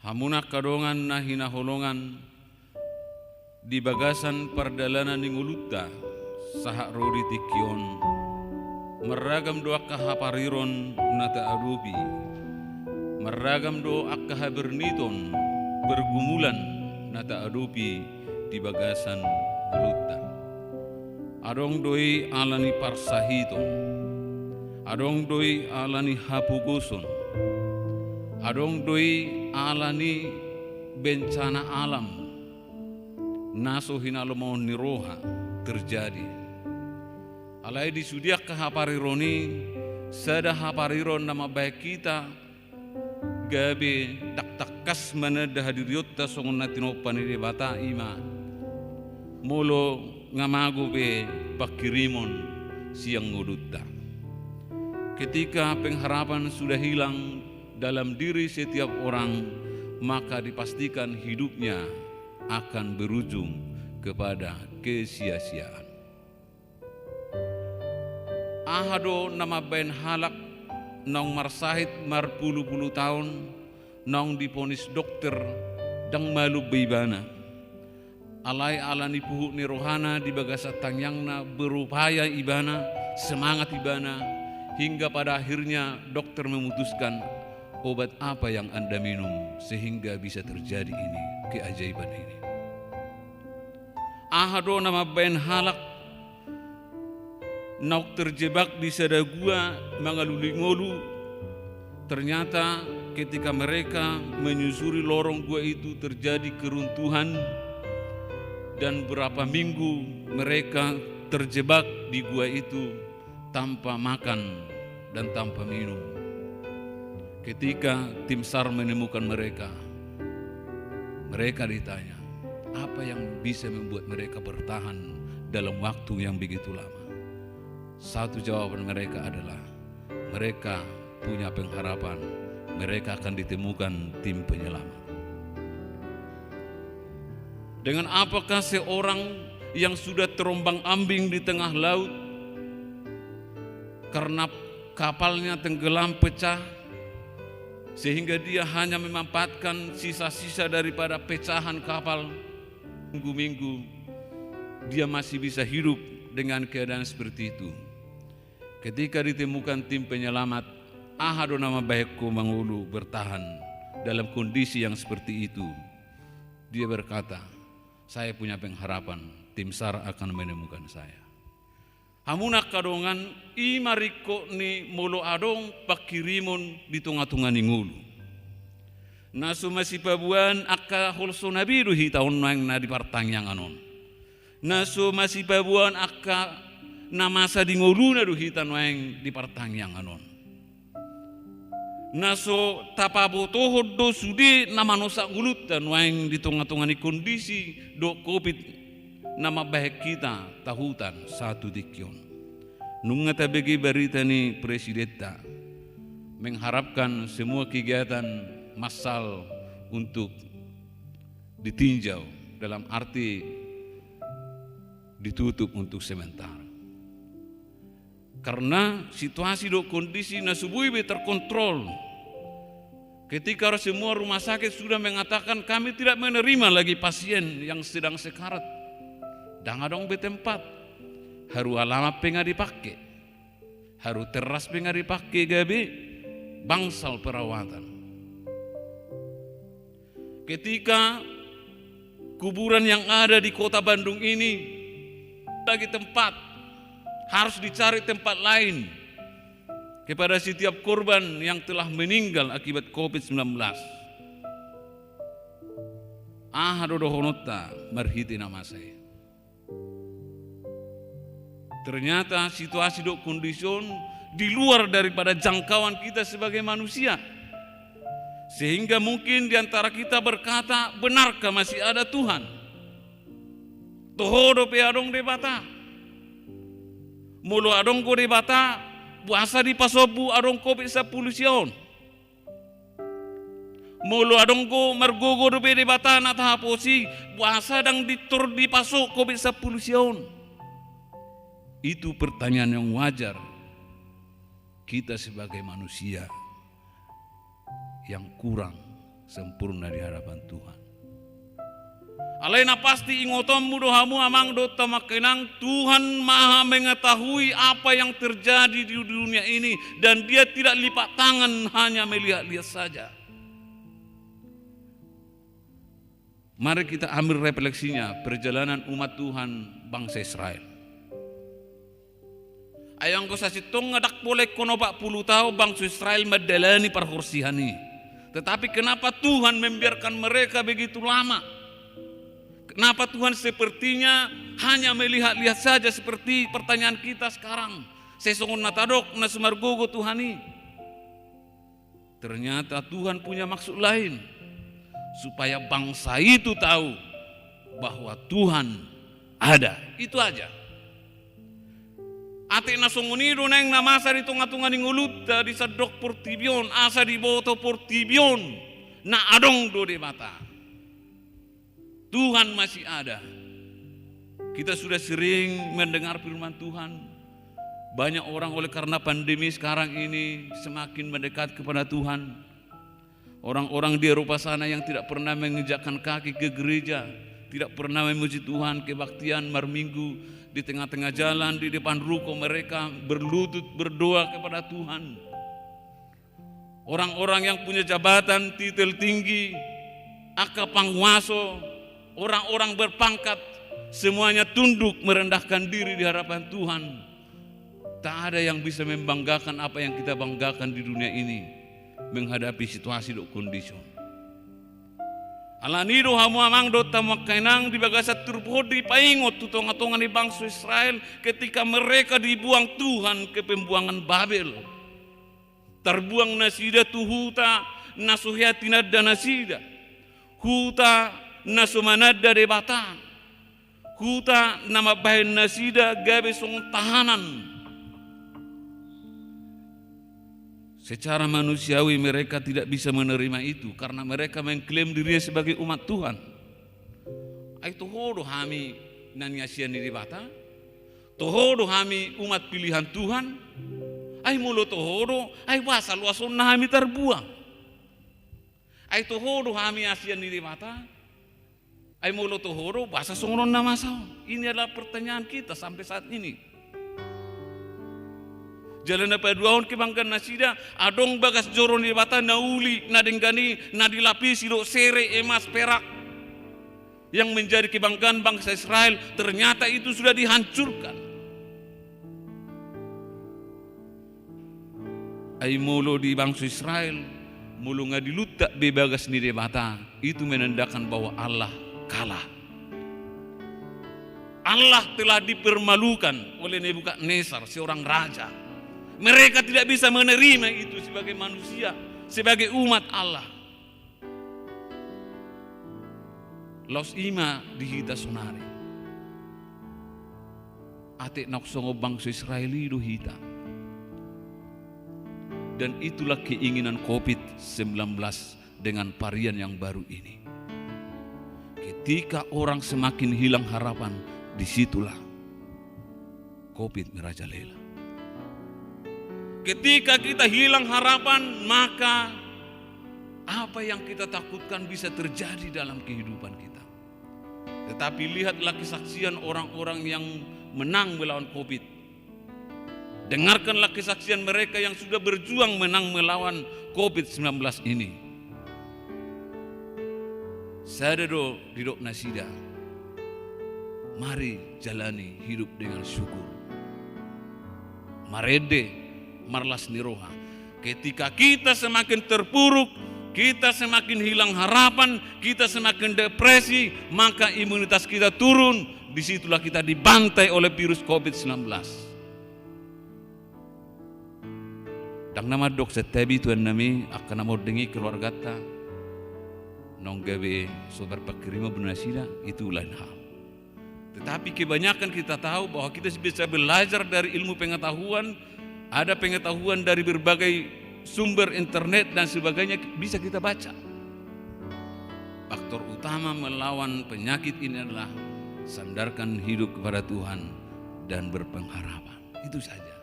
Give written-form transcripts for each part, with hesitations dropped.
Hamuna kadongan na hinaholongan di bagasan pardalanan ni ngulutta sahak rori tikion meragam doa kahapariron nata arubi meragam doa kahaberniton bergumulan nata arubi di bagasan ngulutta adong doi alani parsahiton adong doi alani hapuguson adong doi alani bencana alam naso hinalomon niroha terjadi. Alai di sudiak kahaparironi sada hapariron nama baik kita gabe tak mana dah hadiriyota songon natinopan di bata ima molo ngamago be pakirimon siang ngudutta. Ketika pengharapan sudah hilang dalam diri setiap orang, maka dipastikan hidupnya akan berujung kepada kesia-siaan. Ahado nama bain halak nong marsahit marpuluh-puluh tahun nong diponis dokter dang malu beibana. Alai alani puhuk ni rohana di bagasat tangyangna berupaya ibana, semangat ibana, hingga pada akhirnya dokter memutuskan obat apa yang Anda minum sehingga bisa terjadi ini, keajaiban ini. Ahado nama bain halak nauk terjebak di sada gua mangaluli ngolu. Ternyata ketika mereka menyusuri lorong gua itu terjadi keruntuhan dan berapa minggu mereka terjebak di gua itu tanpa makan dan tanpa minum. Ketika tim SAR menemukan mereka ditanya, apa yang bisa membuat mereka bertahan dalam waktu yang begitu lama? Satu jawaban mereka adalah mereka punya pengharapan, mereka akan ditemukan tim penyelamat. Dengan apakah seorang yang sudah terombang-ambing di tengah laut karena kapalnya tenggelam pecah, sehingga dia hanya memanfaatkan sisa-sisa daripada pecahan kapal, minggu-minggu dia masih bisa hidup dengan keadaan seperti itu. Ketika ditemukan tim penyelamat, ahado nama baikku mangulu bertahan dalam kondisi yang seperti itu. Dia berkata, saya punya pengharapan, tim SAR akan menemukan saya. Hamunak kadongan imariko ni molo adong pakirimon di tunga-tunga ni ngulu. Nasu masih pabuan akka holso nabiru hi tahun nang na di partang anon. Nasu masih pabuan akka namasa di ngulu na duhi tanwang di partang anon. Nasu tapaboto do sudi nama nosa ngulut tanwang di tunga-tunga ni kondisi do COVID nama baik kita tahutan satu dikyon. Nunga tabegi berita ni presidenta mengharapkan semua kegiatan massal untuk ditinjau dalam arti ditutup untuk sementara. Karena situasi do kondisi nasubui be terkontrol. Ketika semua rumah sakit sudah mengatakan kami tidak menerima lagi pasien yang sedang sekarat. Dangadong betempat, haru alamat penga dipakai, haru teras penga dipakai gabi bangsal perawatan. Ketika kuburan yang ada di kota Bandung ini lagi tempat, harus dicari tempat lain kepada setiap korban yang telah meninggal akibat COVID-19. Ahado honota marhiti nama saya. Ternyata situasi do kondisi di luar daripada jangkauan kita sebagai manusia. Sehingga mungkin di antara kita berkata, benarkah masih ada Tuhan? Tohodo pe adong de bata. Mulu adong ko de bata, puasa di pasobu adong ko pe sa polusion. Mulu adong ko margogo do pe de bata na tahaposi, puasa dang ditur di pasok ko pe sa polusion. Itu pertanyaan yang wajar kita sebagai manusia yang kurang sempurna di hadapan Tuhan. Alena pasti ingotomu dohamu amang do tamakenang, Tuhan maha mengetahui apa yang terjadi di dunia ini, dan dia tidak lipat tangan hanya melihat-lihat saja. Mari kita ambil refleksinya perjalanan umat Tuhan bangsa Israel. Ayang ko sa sitong ngadak boleh kono 40 tahun bangsa Israel menjalani perhorsihan ini. Tetapi kenapa Tuhan membiarkan mereka begitu lama? Kenapa Tuhan sepertinya hanya melihat-lihat saja seperti pertanyaan kita sekarang? Sesongon natadok na sumargogo Tuhani. Ternyata Tuhan punya maksud lain. Supaya bangsa itu tahu bahwa Tuhan ada. Itu aja. Ate nasongonido neng namasa di tunga-tunga ning uluta di sadok portibion asa di boto portibion na adong do de mata. Tuhan masih ada. Kita sudah sering mendengar firman Tuhan. Banyak orang oleh karena pandemi sekarang ini semakin mendekat kepada Tuhan. Orang-orang di Eropa sana yang tidak pernah menginjakkan kaki ke gereja, tidak pernah memuji Tuhan, kebaktian marminggu di tengah-tengah jalan di depan ruko mereka berlutut berdoa kepada Tuhan. Orang-orang yang punya jabatan titel tinggi, akapangwaso, orang-orang berpangkat, semuanya tunduk merendahkan diri di hadapan Tuhan. Tak ada yang bisa membanggakan apa yang kita banggakan di dunia ini menghadapi situasi do kondisi. Alanido hamu amang do tamakenang di bagasa turbodi paingot tutong-atongan di bangsa Israel ketika mereka dibuang Tuhan ke pembuangan Babel. Terbuang nasida tuhuta nasuhiatina dan nasida. Huta nasumanada de batan. Huta nama bahin nasida gabe song tahanan. Secara manusiawi mereka tidak bisa menerima itu karena mereka mengklaim dirinya sebagai umat Tuhan. Itu hodo hami nanyasian diri bata. Tohodo hami umat pilihan Tuhan. Ay mulo tohodo ay wasal wason na hami terbuang. Ay tohodo hami asian diri bata. Ay mulo tohodo basa songon na masaw. Ini adalah pertanyaan kita sampai saat ini. Jalan apa 2 tahun kebangkan nasida adong bagas joron di bata nauli nadenggani nadilapisi do sere emas perak yang menjadi kebanggaan bangsa Israel, ternyata itu sudah dihancurkan. Ai mulo di bangsa Israel mulu ngadilutak bebagas di bata, itu menandakan bahwa Allah kalah. Allah telah dipermalukan oleh Nebukadnezar, seorang raja. Mereka tidak bisa menerima itu sebagai manusia, sebagai umat Allah. Los ima dihita sonari. Ate naksongo bangsa Israeli do hita. Dan itulah keinginan COVID-19 dengan varian yang baru ini. Ketika orang semakin hilang harapan, disitulah COVID merajalela. Ketika kita hilang harapan, maka apa yang kita takutkan bisa terjadi dalam kehidupan kita. Tetapi lihatlah kesaksian orang-orang yang menang melawan COVID. Dengarkanlah kesaksian mereka yang sudah berjuang menang melawan COVID-19 ini. Sadado didok nasida. Mari jalani hidup dengan syukur. Marede marlas niroha. Ketika kita semakin terpuruk, kita semakin hilang harapan, kita semakin depresi, maka imunitas kita turun. Disitulah kita dibantai oleh virus COVID-19. Dang nama dok setabi tuan nami akan mau dengi keluarga ta nong gawe sobar pakirima bunasida itu lain hal. Tetapi kebanyakan kita tahu bahwa kita bisa belajar dari ilmu pengetahuan. Ada pengetahuan dari berbagai sumber internet dan sebagainya bisa kita baca. Faktor utama melawan penyakit ini adalah sandarkan hidup kepada Tuhan dan berpengharapan. Itu saja.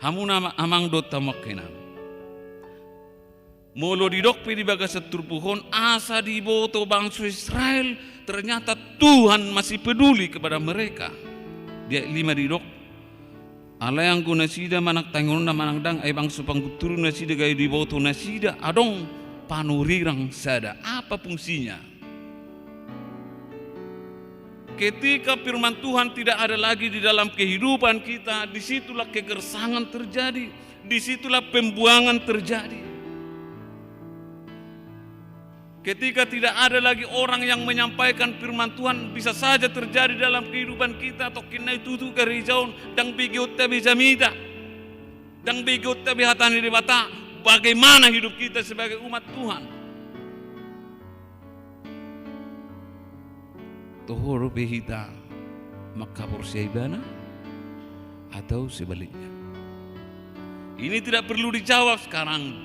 Hamuna amang dota makenam. Molo didokpe di bagasa turpuhon asa di boto bangsa Israel, ternyata Tuhan masih peduli kepada mereka. Dia 5 didok. Ala yang guna sida manak tangon na manang ay bangsa pangguturu na sida gaya di boto na sida adong panurirang sada. Apa fungsinya? Ketika firman Tuhan tidak ada lagi di dalam kehidupan kita, disitulah kegersangan terjadi, disitulah pembuangan terjadi. Ketika tidak ada lagi orang yang menyampaikan firman Tuhan, bisa saja terjadi dalam kehidupan kita atau kena itu kerijauan dan bigot tabi jamita dan bigot tabi hatani dibata. Bagaimana hidup kita sebagai umat Tuhan? Tohoro behita makabur seibana atau sebaliknya. Ini tidak perlu dijawab sekarang.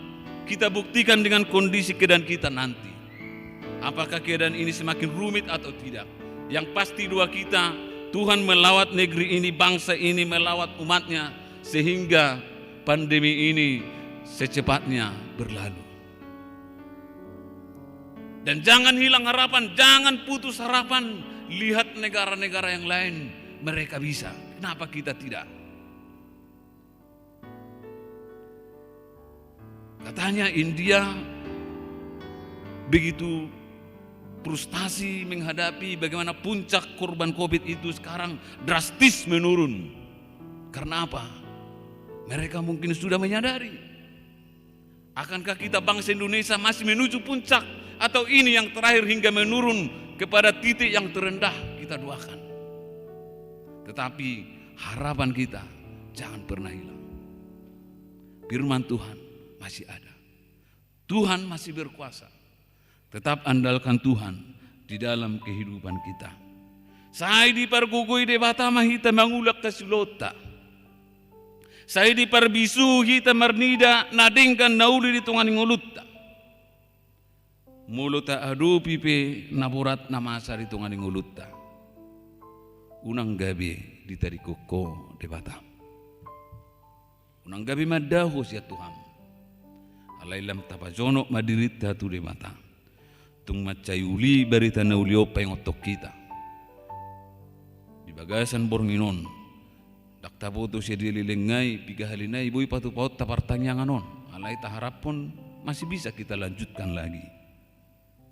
Kita buktikan dengan kondisi keadaan kita nanti. Apakah keadaan ini semakin rumit atau tidak? Yang pasti doa kita, Tuhan melawat negeri ini, bangsa ini, melawat umatnya, sehingga pandemi ini secepatnya berlalu. Dan jangan hilang harapan, jangan putus harapan. Lihat negara-negara yang lain, mereka bisa. Kenapa kita tidak? Katanya India begitu frustasi menghadapi bagaimana puncak korban COVID itu sekarang drastis menurun. Karena apa? Mereka mungkin sudah menyadari. Akankah kita bangsa Indonesia masih menuju puncak? Atau ini yang terakhir hingga menurun kepada titik yang terendah? Kita doakan. Tetapi harapan kita jangan pernah hilang. Firman Tuhan masih ada. Tuhan masih berkuasa. Tetap andalkan Tuhan di dalam kehidupan kita. Saya di pargugui de batama hita mangulak kasulota. Saya di parbisu hita marnida nadingkan nauli di tungan ngulutta. Muluta adu pipe naburat namasa di tungan ngulutta. Unang gabi di tarikoko de batam. Unang gabi madahu siya Tuhan. Alailam tapajono madirit hatu de batam. Tung macayuli barita na ulio pa yung otok kita. Di bagasan bornginon, daktapo to siya dililingay, pigahalinay, ibu'y patupaut tapartanyangan non. Alay taharap pun masih bisa kita lanjutkan lagi.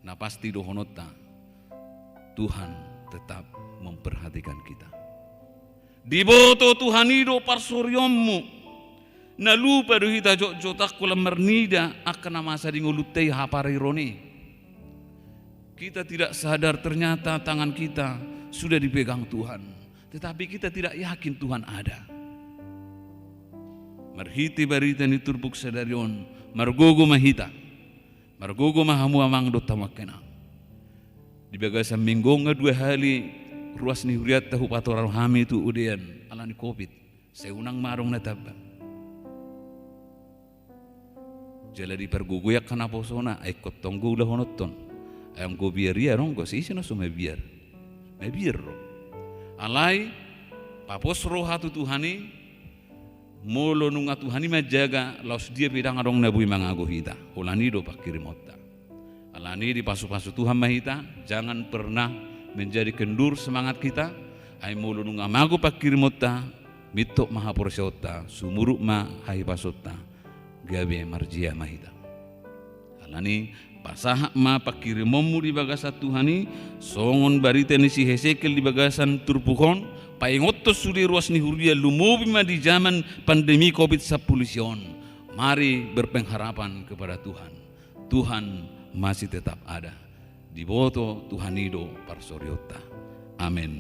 Na pasti dohonota, Tuhan tetap memperhatikan kita. Diboto Tuhanido parsoryommu, na lupa do hita jotak kulam mernida akan namasa di ngulutay haparironi. Kita tidak sadar ternyata tangan kita sudah dipegang Tuhan. Tetapi kita tidak yakin Tuhan ada. Marhiti barita ni turbuk sadarion. Margogo mahita. Margogo mahamu amang do tamakena. Di bagasan minggu nga 2 hari. Ruas ni huriat tahu patoral hami itu udian. Alani COVID. Seunang marong nataba. Jala di perguguyak kanaposona. Ay kotonggo lahonoton. Ayam go biar ya rong go sih no so me biar ro alai papos roh hatu Tuhani molo nunga Tuhani majaga laus dia bidang adong nabui mangago hita ulani do pakiri mota alani di pasu-pasu Tuhan mahita jangan pernah menjadi kendur semangat kita ay molo nunga mago pakiri mota mito mahaporsota sumuruk ma hai pasota gabe marjia mahita alani pasahak ma pakirimomu di bagasa Tuhani songon barita ni si Hesekiel di bagasan turpuhon paingotos sudi ruas ni huria lumubi ma di zaman pandemi COVID-19. Mari berpengharapan kepada Tuhan. Tuhan masih tetap ada. Diboto Tuhanido parsoryota. Amin.